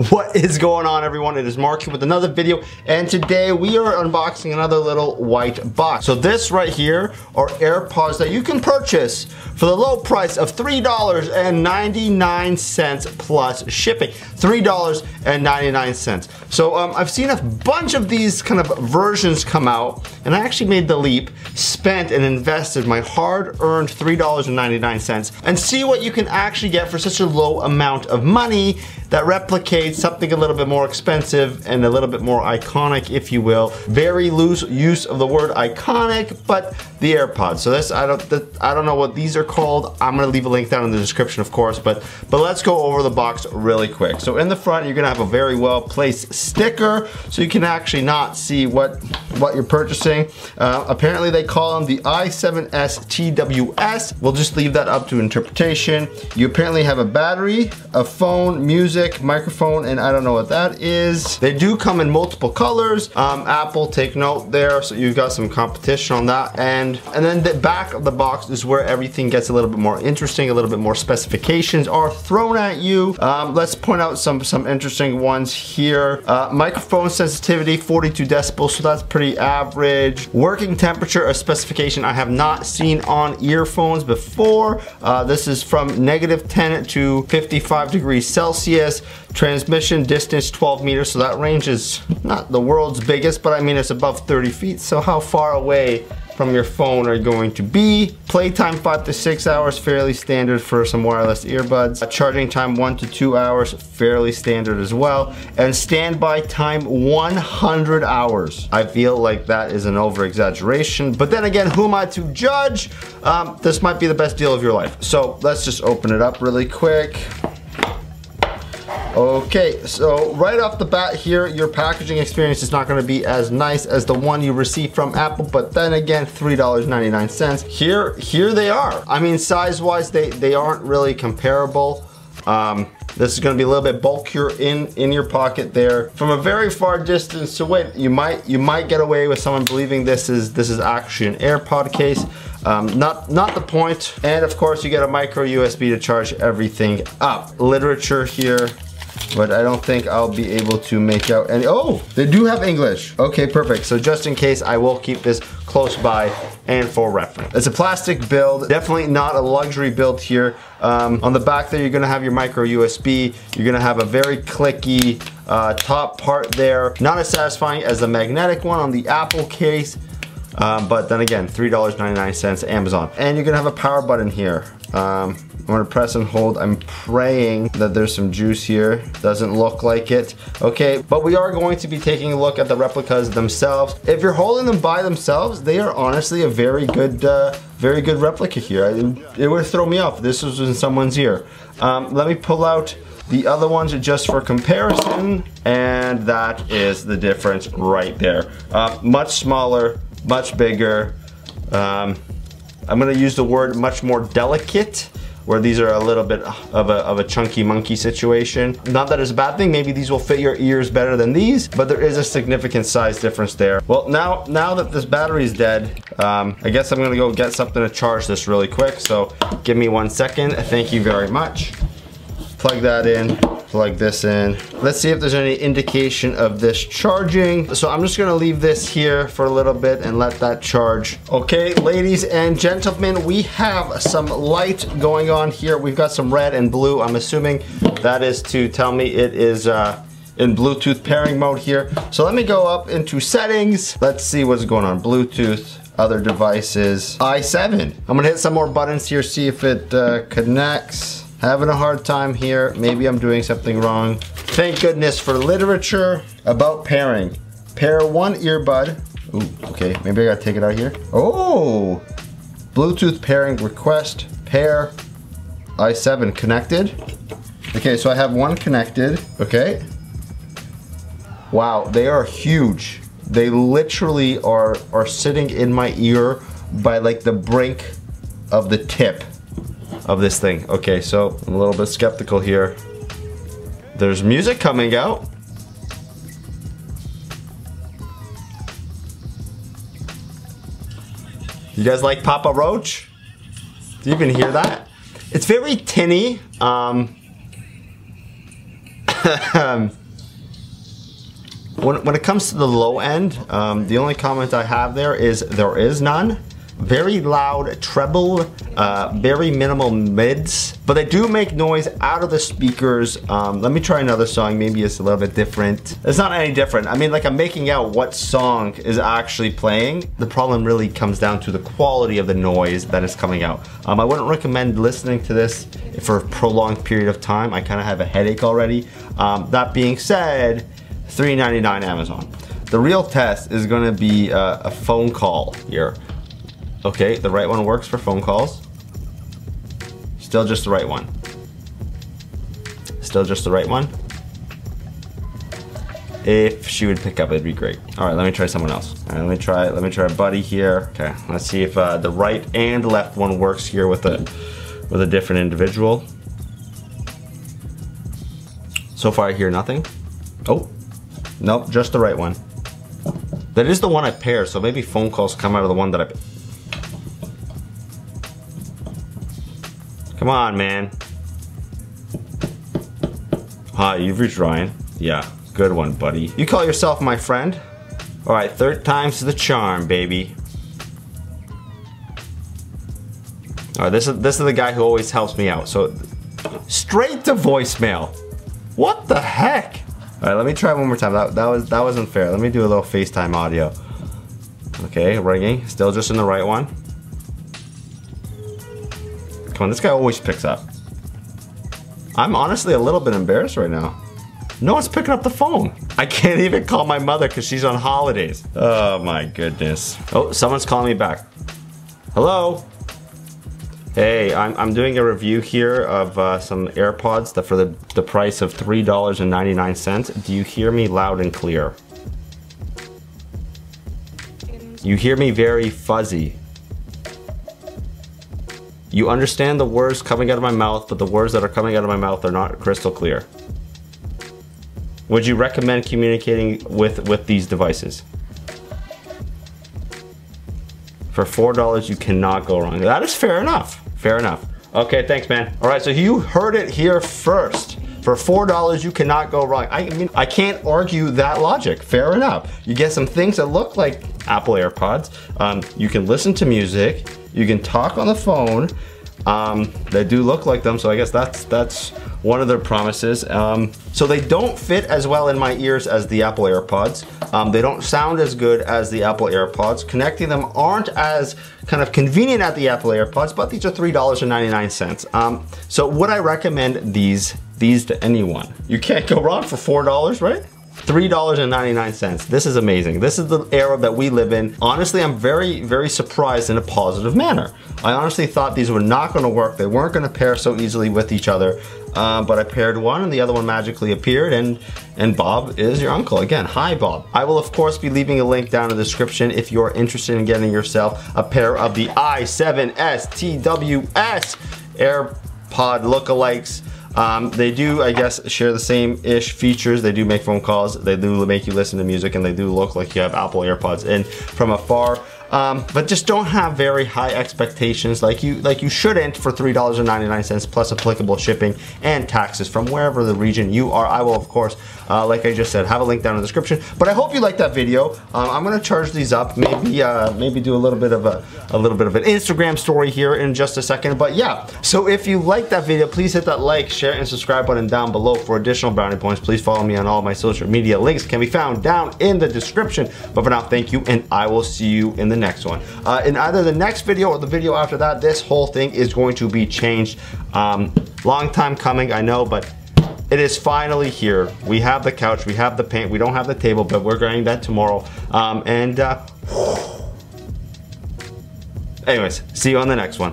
What is going on, everyone? It is Mark here with another video, and today we are unboxing another little white box. So this right here are AirPods that you can purchase for the low price of $3.99 plus shipping. $3.99. So I've seen a bunch of these kind of versions come out, and I actually made the leap, spent and invested my hard-earned $3.99 and see what you can actually get for such a low amount of money that replicates something a little bit more expensive and a little bit more iconic, if you will. Very loose use of the word iconic, but the AirPods. So this, I don't know what these are called. I'm gonna leave a link down in the description, of course, but let's go over the box really quick. So in the front, you're gonna have a very well placed sticker, so you can actually not see what you're purchasing. Apparently they call them the i7s TWS. We'll just leave that up to interpretation. You apparently have a battery, a phone, music, microphone, and I don't know what that is. They do come in multiple colors. Apple, take note there, so you've got some competition on that. And then the back of the box is where everything gets a little bit more interesting, a little bit more specifications are thrown at you. Let's point out some interesting ones here. Microphone sensitivity, 42 decibels, so that's pretty average. Working temperature, a specification I have not seen on earphones before. This is from -10 to 55 degrees Celsius. Transmission distance 12 meters, so that range is not the world's biggest, but I mean it's above 30 feet, so how far away from your phone are you going to be? Playtime 5 to 6 hours, fairly standard for some wireless earbuds. Charging time 1 to 2 hours, fairly standard as well. And standby time 100 hours. I feel like that is an over-exaggeration, but then again, who am I to judge? This might be the best deal of your life. So let's just open it up really quick. Okay, so right off the bat here, your packaging experience is not going to be as nice as the one you receive from Apple, but then again, $3.99. Here they are. I mean, size-wise, they aren't really comparable. This is going to be a little bit bulkier in your pocket there. From a very far distance away, you might get away with someone believing this is actually an AirPod case. Not the point. And of course, you get a micro USB to charge everything up. Literature here, but I don't think I'll be able to make out any. Oh, they do have English. Okay, perfect. So just in case, I will keep this close by and for reference. It's a plastic build, definitely not a luxury build here. On the back there, you're gonna have your micro USB. You're gonna have a very clicky top part there. Not as satisfying as the magnetic one on the Apple case, but then again, $3.99 Amazon. And you're gonna have a power button here. I'm gonna press and hold. I'm praying that there's some juice here. Doesn't look like it. Okay, but we are going to be taking a look at the replicas themselves. If you're holding them by themselves, they are honestly a very good replica here. It would throw me off if this was in someone's ear. Let me pull out the other ones just for comparison, and that is the difference right there. Much smaller, much bigger. I'm gonna use the word much more delicate, where these are a little bit of a chunky monkey situation. Not that it's a bad thing, maybe these will fit your ears better than these, but there is a significant size difference there. Well, now that this battery is dead, I guess I'm gonna go get something to charge this really quick, so give me 1 second. Thank you very much. Plug that in, plug this in. Let's see if there's any indication of this charging. So I'm just gonna leave this here for a little bit and let that charge. Okay, ladies and gentlemen, we have some light going on here. We've got some red and blue. I'm assuming that is to tell me it is in Bluetooth pairing mode here. So let me go up into settings. Let's see what's going on. Bluetooth, other devices, i7. I'm gonna hit some more buttons here, see if it connects. Having a hard time here. Maybe I'm doing something wrong. Thank goodness for literature. About pairing. Pair one earbud. Ooh, okay, maybe I gotta take it out here. Oh! Bluetooth pairing request. Pair i7 connected. Okay, so I have one connected. Okay. Wow, they are huge. They literally are sitting in my ear by like the brink of the tip of this thing. Okay, so I'm a little bit skeptical here. There's music coming out. You guys like Papa Roach? Do you even hear that? It's very tinny. When it comes to the low end, the only comment I have there is none. Very loud treble, very minimal mids, but they do make noise out of the speakers. Let me try another song, maybe it's a little bit different. It's not any different. I mean, like, I'm making out what song is actually playing. The problem really comes down to the quality of the noise that is coming out. I wouldn't recommend listening to this for a prolonged period of time. I kind of have a headache already. That being said, $3.99 Amazon. The real test is gonna be a phone call here. Okay, the right one works for phone calls. Still just the right one. Still just the right one. If she would pick up, it'd be great. All right, let me try someone else. All right, let me try a buddy here. Okay, let's see if the right and left one works here with a different individual. So far I hear nothing. Oh, nope, just the right one. That is the one I paired, so maybe phone calls come out of the one that I... Come on, man. Hi, you've reached Ryan. Yeah, good one, buddy. You call yourself my friend? All right, third time's the charm, baby. All right, this is the guy who always helps me out. So, straight to voicemail. What the heck? All right, let me try one more time. That wasn't fair. Let me do a little FaceTime audio. Okay, ringing. Still just in the right one. Come on, this guy always picks up. I'm honestly a little bit embarrassed right now. No one's picking up the phone. I can't even call my mother because she's on holidays. Oh my goodness. Oh, someone's calling me back. Hello? Hey, I'm doing a review here of some AirPods that for the price of $3.99. Do you hear me loud and clear? You hear me very fuzzy. You understand the words coming out of my mouth, but the words that are coming out of my mouth are not crystal clear. Would you recommend communicating with these devices? For $4, you cannot go wrong. That is fair enough. Fair enough. Okay, thanks, man. All right, so you heard it here first. For $4, you cannot go wrong. I mean, I can't argue that logic. Fair enough. You get some things that look like Apple AirPods. You can listen to music. You can talk on the phone. They do look like them, so I guess that's one of their promises. So they don't fit as well in my ears as the Apple AirPods. They don't sound as good as the Apple AirPods. Connecting them aren't as kind of convenient at the Apple AirPods, but these are $3.99. So would I recommend these to anyone? You can't go wrong for $4, right? $3.99. This is amazing. This is the era that we live in. Honestly, I'm very, very surprised in a positive manner. I honestly thought these were not gonna work. They weren't gonna pair so easily with each other. But I paired one and the other one magically appeared, and Bob is your uncle. Again, hi Bob. I will of course be leaving a link down in the description if you're interested in getting yourself a pair of the i7s TWS AirPod lookalikes. They do, I guess, share the same-ish features. They do make phone calls, they do make you listen to music, and they do look like you have Apple AirPods in from afar. But just don't have very high expectations like you shouldn't for $3.99 plus applicable shipping and taxes from wherever the region you are. I will, of course, like I just said, have a link down in the description. But I hope you liked that video. I'm gonna charge these up, maybe do a little bit of an Instagram story here in just a second. But yeah, so if you liked that video, please hit that like, share, and subscribe button down below for additional brownie points. Please follow me on all my social media. Links can be found down in the description. But for now, thank you, and I will see you in the next one. In either the next video or the video after that, this whole thing is going to be changed. Long time coming, I know, but it is finally here. We have the couch, we have the paint, we don't have the table, but we're getting that tomorrow. Anyways, see you on the next one.